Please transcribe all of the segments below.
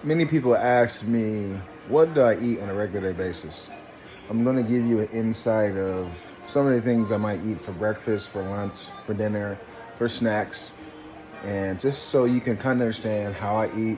Many people ask me, what do I eat on a regular basis? I'm going to give you an insight of some of the things I might eat for breakfast, for lunch, for dinner, for snacks, and just so you can kind of understand how I eat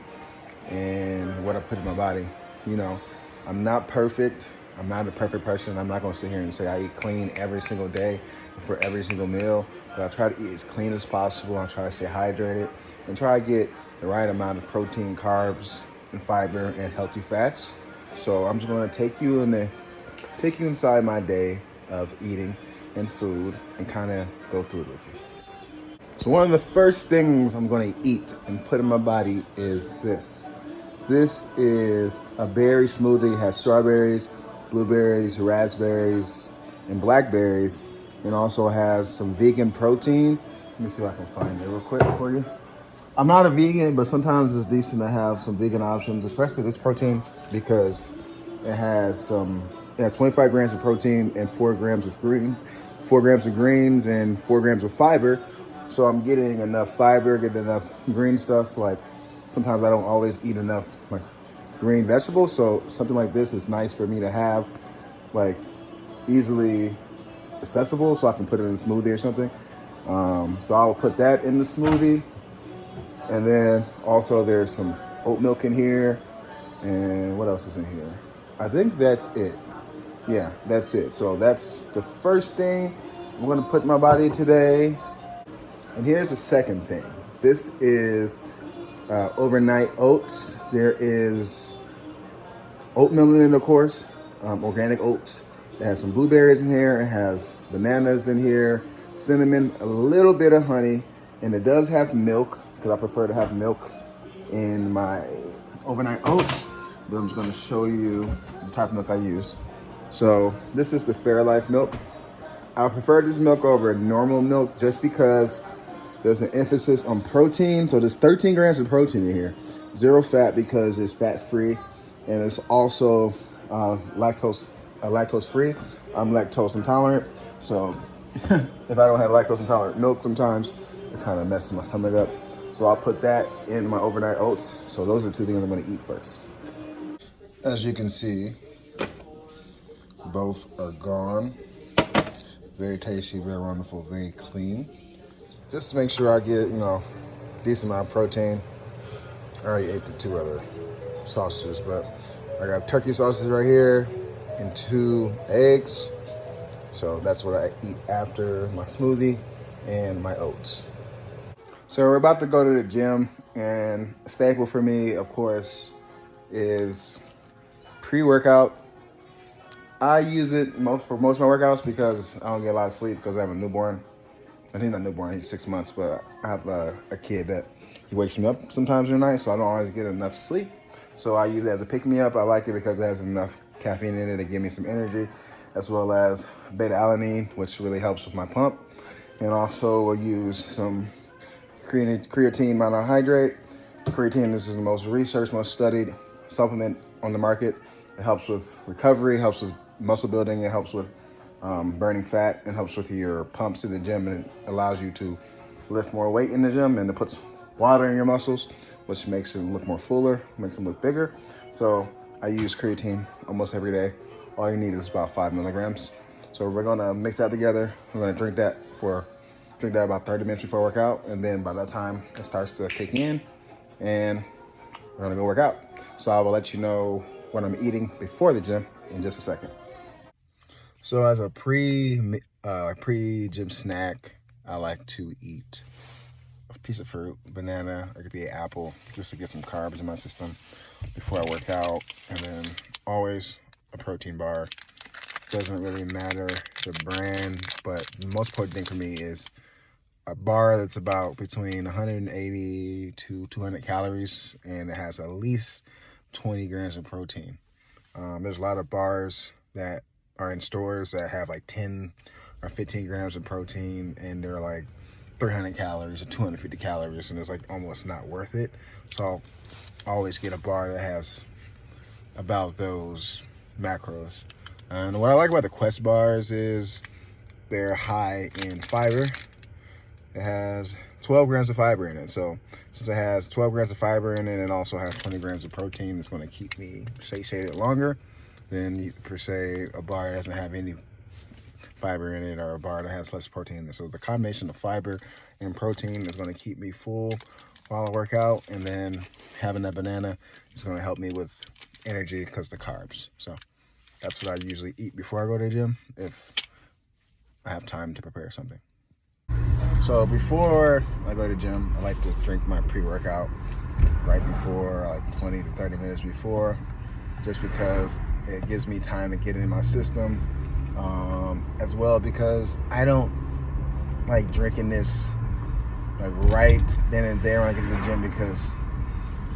and what I put in my body. You know, I'm not perfect. I'm not a perfect person. I'm not going to sit here and say I eat clean every single day for every single meal, but I try to eat as clean as possible. I try to stay hydrated and try to get the right amount of protein, carbs, and fiber and healthy fats. So I'm just going to take you inside my day of eating and food and kind of go through it with you. So one of the first things I'm going to eat and put in my body is this. This is a berry smoothie. It has strawberries, blueberries, raspberries, and blackberries, and also has some vegan protein. Let me see if I can find it real quick for you. I'm not a vegan, but sometimes it's decent to have some vegan options, especially this protein, because it has 25 grams of protein and 4 grams of greens and 4 grams of fiber. So I'm getting enough fiber, getting enough green stuff. Like sometimes I don't always eat enough like green vegetables, so something like this is nice for me to have, like easily accessible, so I can put it in a smoothie or something. So I'll put that in the smoothie. And then also there's some oat milk in here. And what else is in here? I think that's it. Yeah, that's it. So that's the first thing I'm gonna put in my body today. And here's the second thing. This is overnight oats. There is oatmeal in it, of course, organic oats. It has some blueberries in here. It has bananas in here, cinnamon, a little bit of honey, and it does have milk, because I prefer to have milk in my overnight oats. But I'm just going to show you the type of milk I use. So this is the Fairlife milk. I prefer this milk over normal milk just because there's an emphasis on protein. So there's 13 grams of protein in here. Zero fat because it's fat-free. And it's also lactose free. I'm lactose intolerant. So if I don't have lactose intolerant milk sometimes, it kind of messes my stomach up. So I'll put that in my overnight oats. So those are 2 things I'm going to eat first. As you can see, both are gone. Very tasty, very wonderful, very clean. Just to make sure I get, decent amount of protein. I already ate the 2 other sausages, but I got turkey sausages right here and 2 eggs. So that's what I eat after my smoothie and my oats. So we're about to go to the gym, and a staple for me, of course, is pre-workout. I use it for most of my workouts because I don't get a lot of sleep because I have a newborn. I think not newborn, he's 6 months, but I have a kid that he wakes me up sometimes in the night, so I don't always get enough sleep. So I use it as a pick-me-up. I like it because it has enough caffeine in it to give me some energy, as well as beta-alanine, which really helps with my pump. And also we'll use some creatine monohydrate. Creatine, this is the most researched, most studied supplement on the market. It helps with recovery, helps with muscle building, it helps with burning fat, it helps with your pumps in the gym, and it allows you to lift more weight in the gym, and it puts water in your muscles, which makes them look more fuller, makes them look bigger. So I use creatine almost every day. All you need is about 5 milligrams. So we're gonna mix that together. We're gonna drink that about 30 minutes before workout, and then by that time it starts to kick in, and we're gonna go work out. So I will let you know what I'm eating before the gym in just a second. So as a pre-gym snack, I like to eat a piece of fruit, banana, or it could be an apple, just to get some carbs in my system before I work out. And then always a protein bar. Doesn't really matter the brand, but the most important thing for me is a bar that's about between 180 to 200 calories, and it has at least 20 grams of protein. There's a lot of bars that are in stores that have like 10 or 15 grams of protein, and they're like 300 calories or 250 calories, and it's like almost not worth it. So I'll always get a bar that has about those macros. And what I like about the Quest bars is they're high in fiber. It has 12 grams of fiber in it. So since it has 12 grams of fiber in it, it also has 20 grams of protein. It's going to keep me satiated longer than, per se, a bar that doesn't have any fiber in it, or a bar that has less protein in it. So the combination of fiber and protein is going to keep me full while I work out. And then having that banana is going to help me with energy because of the carbs. So that's what I usually eat before I go to the gym, if I have time to prepare something. So before I go to the gym, I like to drink my pre-workout right before, like 20 to 30 minutes before, just because it gives me time to get it in my system, as well, because I don't like drinking this like right then and there when I get to the gym, because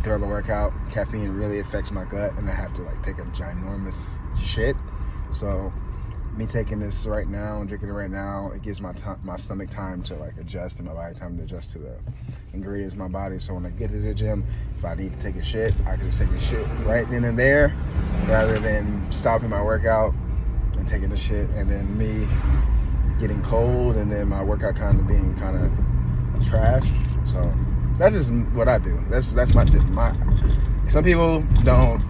during the workout, caffeine really affects my gut and I have to like take a ginormous shit. So me taking this right now and drinking it right now, it gives my stomach time to like adjust, and my body time to adjust to the ingredients in my body. So when I get to the gym, if I need to take a shit, I can just take a shit right then and there, rather than stopping my workout and taking the shit and then me getting cold and then my workout kind of being kind of trash. So that's just what I do. That's my tip. Some people don't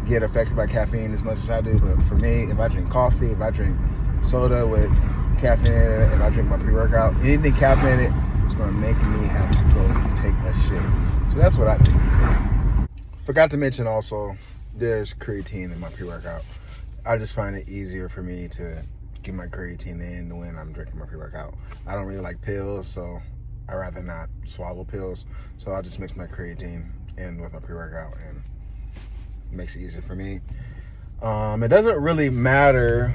get affected by caffeine as much as I do, but for me, if I drink coffee, if I drink soda with caffeine in it, if I drink my pre-workout, anything caffeinated, it's going to make me have to go take that shit. So that's what I do. Forgot to mention also, there's creatine in my pre-workout. I just find it easier for me to get my creatine in when I'm drinking my pre-workout. I don't really like pills, so I'd rather not swallow pills. So I'll just mix my creatine in with my pre-workout, and it makes it easier for me. It doesn't really matter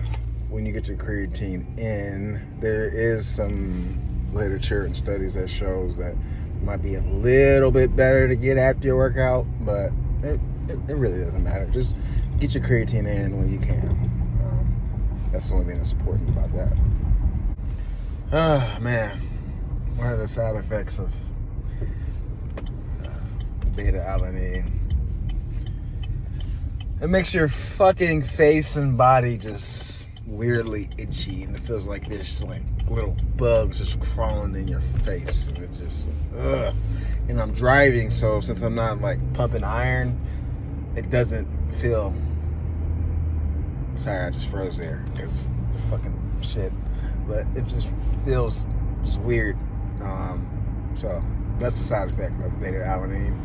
when you get your creatine in. There is some literature and studies that shows that it might be a little bit better to get after your workout, but it really doesn't matter. Just get your creatine in when you can. That's the only thing that's important about that. Oh man, one of the side effects of beta-alanine, it makes your fucking face and body just weirdly itchy, and it feels like there's like little bugs just crawling in your face, and it's just ugh. And I'm driving, so since I'm not like pumping iron, it doesn't feel. Sorry, I just froze there because the fucking shit, but it just feels just weird. So that's the side effect of beta-alanine,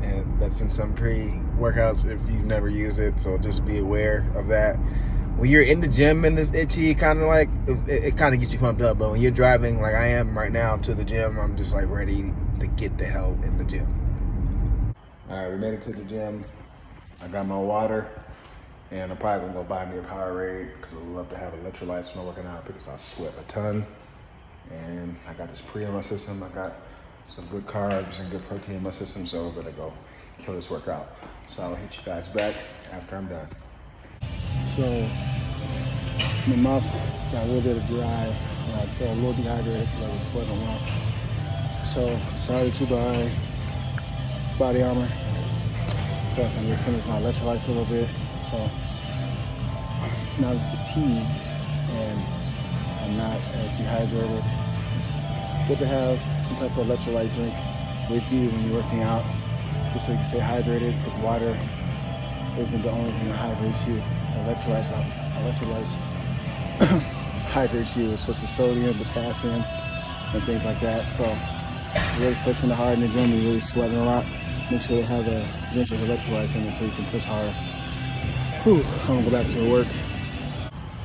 and that's in some pre-workouts if you've never used it. So just be aware of that. When you're in the gym and it's itchy, kind of like it kind of gets you pumped up. But when you're driving, like I am right now to the gym, I'm just like ready to get the hell in the gym. All right, we made it to the gym. I got my water, and I'm probably gonna go buy me a Powerade because I love to have electrolytes when I'm working out because I sweat a ton. And I got this pre in my system. I got some good carbs and good protein in my system, so we're gonna go kill this workout. So I'll hit you guys back after I'm done. So my mouth got a little bit of dry, and I felt a little dehydrated because I was sweating a lot. So I decided to buy body armor so I can replenish my electrolytes a little bit. So not as fatigued and I'm not as dehydrated. It's good to have some type of electrolyte drink with you when you're working out, just so you can stay hydrated, because water isn't the only thing that hydrates you. Electrolytes hydrates you, such as sodium, potassium, and things like that. So really pushing it hard in the gym, you're really sweating a lot. Make sure you have a drink with electrolytes in it so you can push hard. Whew, I'm gonna go back to work.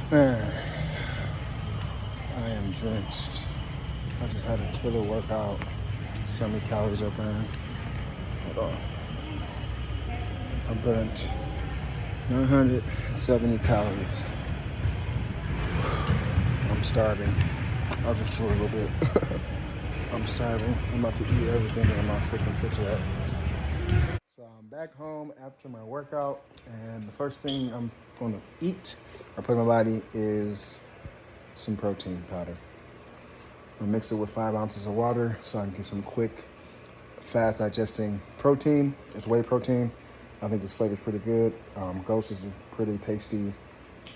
Man, I am drenched. I just had a killer workout. See how many calories I burned. Hold on. I burnt 970 calories. I'm starving. I'll just show a little bit. I'm starving. I'm about to eat everything in my freaking fridge. So I'm back home after my workout, and the first thing I'm going to eat or put in my body is some protein powder. I'm gonna mix it with 5 ounces of water so I can get some quick, fast digesting protein. It's whey protein. I think this flavor's pretty good. Ghost is a pretty tasty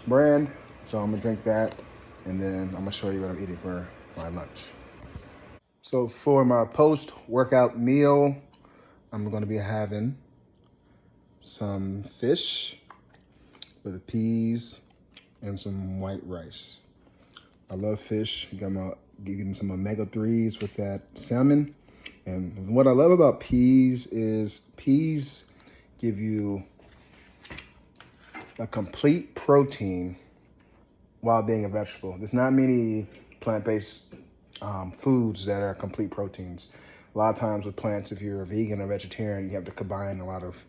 brand, so I'm gonna drink that, and then I'm gonna show you what I'm eating for my lunch. So for my post-workout meal, I'm gonna be having some fish with peas and some white rice. I love fish. Getting some omega-3s with that salmon. And what I love about peas is peas give you a complete protein while being a vegetable. There's not many plant-based foods that are complete proteins. A lot of times with plants, if you're a vegan or vegetarian, you have to combine a lot of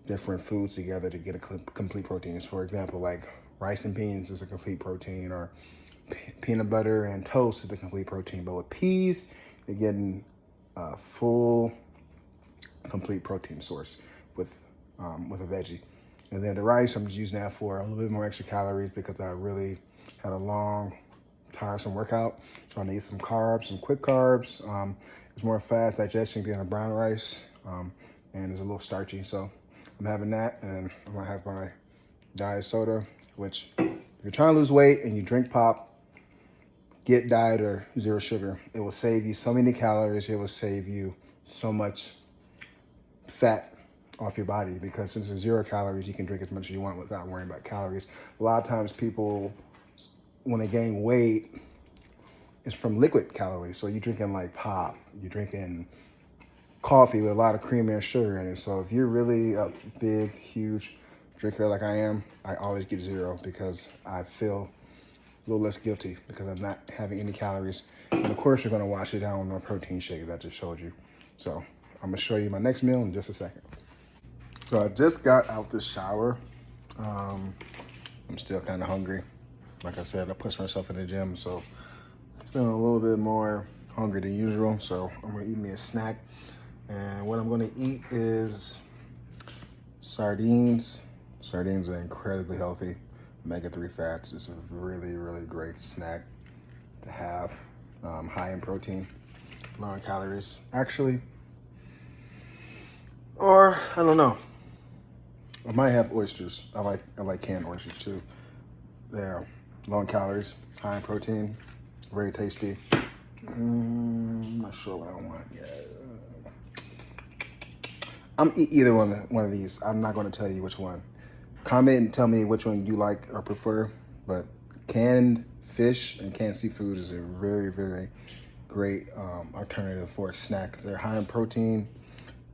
different foods together to get a complete proteins. For example, like rice and beans is a complete protein, or peanut butter and toast is a complete protein. But with peas, you're getting a full, complete protein source with a veggie. And then the rice, I'm just using that for a little bit more extra calories because I really had a long, tiresome workout. So I need some carbs, some quick carbs. It's more fast digestion than a brown rice, and it's a little starchy. So I'm having that, and I'm gonna have my diet soda, which if you're trying to lose weight and you drink pop, get diet or zero sugar. It will save you so many calories. It will save you so much fat off your body, because since it's 0 calories, you can drink as much as you want without worrying about calories. A lot of times people, when they gain weight, it's from liquid calories. So you're drinking like pop, you're drinking coffee with a lot of cream and sugar in it. So if you're really a big, huge drinker like I am, I always get 0 because I feel a little less guilty because I'm not having any calories. And of course, you're gonna wash it down with my protein shake that I just showed you. So I'm gonna show you my next meal in just a second. So I just got out the shower. I'm still kind of hungry. Like I said, I pushed myself in the gym, so I'm feeling a little bit more hungry than usual. So I'm gonna eat me a snack. And what I'm gonna eat is sardines. Sardines are incredibly healthy. Omega-3 fats. It's a really, really great snack to have. High in protein, low in calories. Actually, or I don't know. I might have oysters. I like canned oysters too. They're low in calories, high in protein, very tasty. I'm not sure what I want yet. I'm eat either one of these. I'm not going to tell you which one. Comment and tell me which one you like or prefer. But canned fish and canned seafood is a very, very great alternative for a snack. They're high in protein.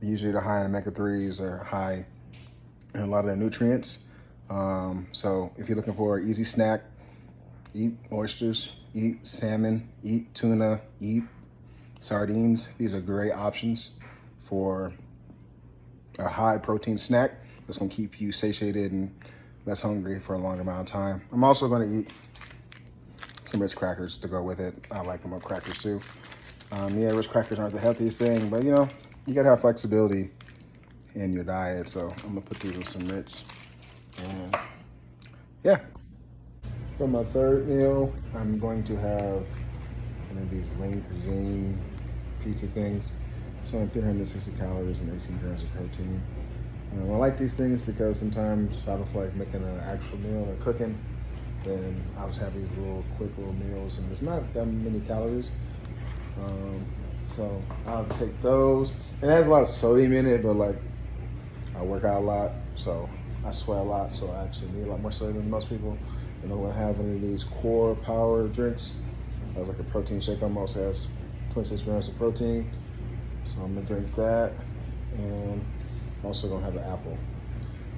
Usually they're high in omega-3s. They're high in a lot of the nutrients. So if you're looking for an easy snack, eat oysters, eat salmon, eat tuna, eat sardines. These are great options for a high protein snack that's gonna keep you satiated and less hungry for a long amount of time. I'm also gonna eat some Ritz crackers to go with it. I like them with crackers too. Yeah, Ritz crackers aren't the healthiest thing, but you know, you gotta have flexibility in your diet. So I'm gonna put these in some Ritz. And yeah. For my third meal, I'm going to have one of these lean cuisine pizza things. So I'm 360 calories and 18 grams of protein. I like these things because sometimes if I don't feel like making an actual meal or cooking, then I'll just have these quick little meals, and there's not that many calories. So I'll take those. It has a lot of sodium in it, but like I work out a lot, so I sweat a lot, so I actually need a lot more sodium than most people. And I'm gonna have one of these Core Power drinks. That's like a protein shake. Almost has 26 grams of protein. So I'm gonna drink that, and I'm also gonna have an apple.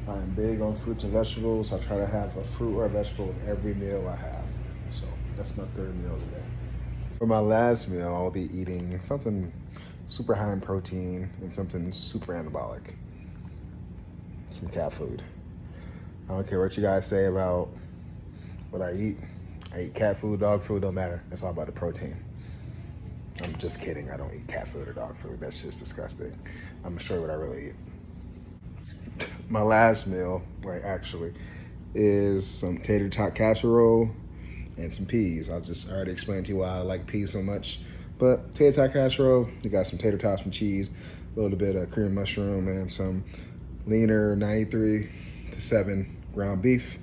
I am big on fruits and vegetables. I try to have a fruit or a vegetable with every meal I have. So that's my third meal today. For my last meal, I'll be eating something super high in protein and something super anabolic. Some cat food. I don't care what you guys say about what I eat. I eat cat food, dog food, don't matter. It's all about the protein. I'm just kidding. I don't eat cat food or dog food. That's just disgusting. I'm gonna show you what I really eat. My last meal, right, actually, is some tater tot casserole and some peas. I already explained to you why I like peas so much. But tater tot casserole, you got some tater tots, some cheese, a little bit of cream mushroom, and some leaner 93 to 7 ground beef.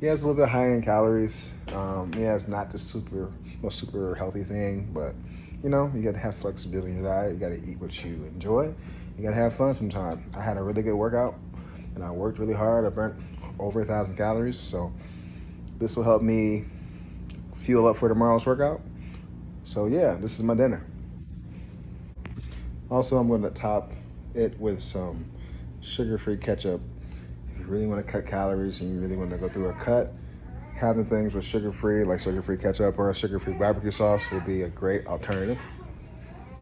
Yeah, it's a little bit high in calories. Yeah, it's not the super healthy thing, but You know, you gotta have flexibility in your diet. You gotta eat what you enjoy. You gotta have fun sometimes. I had a really good workout and I worked really hard. I burnt over 1,000 calories. So this will help me fuel up for tomorrow's workout. So yeah, this is my dinner. Also, I'm gonna top it with some sugar-free ketchup. If you really wanna cut calories and you really wanna go through a cut, having things with sugar-free, like sugar-free ketchup or a sugar-free barbecue sauce, will be a great alternative.